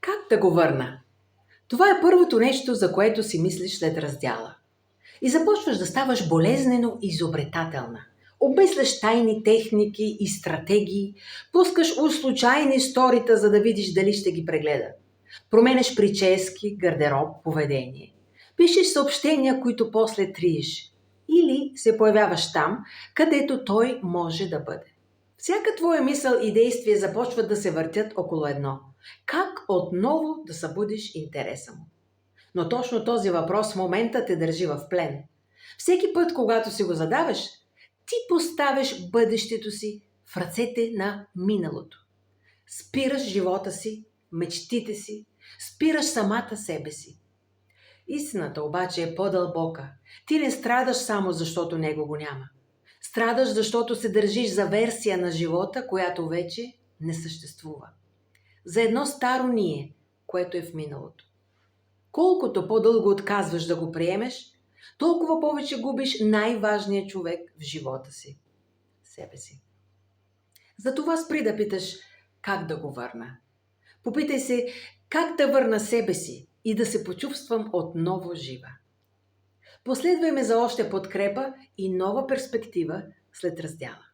Как да го върна? Това е първото нещо, за което си мислиш след раздяла. И започваш да ставаш болезнено изобретателна. Обмисляш тайни техники и стратегии, пускаш случайни сторита, за да видиш дали ще ги прегледа. Променяш прически, гардероб, поведение. Пишеш съобщения, които после триеш. Или се появяваш там, където той може да бъде. Всяка твоя мисъл и действие започват да се въртят около едно. Как отново да събудиш интереса му? Но точно този въпрос в момента те държи в плен. Всеки път, когато си го задаваш, ти поставяш бъдещето си в ръцете на миналото. Спираш живота си, мечтите си, спираш самата себе си. Истината обаче е по-дълбока. Ти не страдаш само защото него го няма. Страдаш, защото се държиш за версия на живота, която вече не съществува. За едно старо ние, което е в миналото. Колкото по-дълго отказваш да го приемеш, толкова повече губиш най-важния човек в живота си – себе си. Затова спри да питаш как да го върна. Попитай се как да върна себе си и да се почувствам отново жива. Последвай ме за още подкрепа и нова перспектива след раздяла.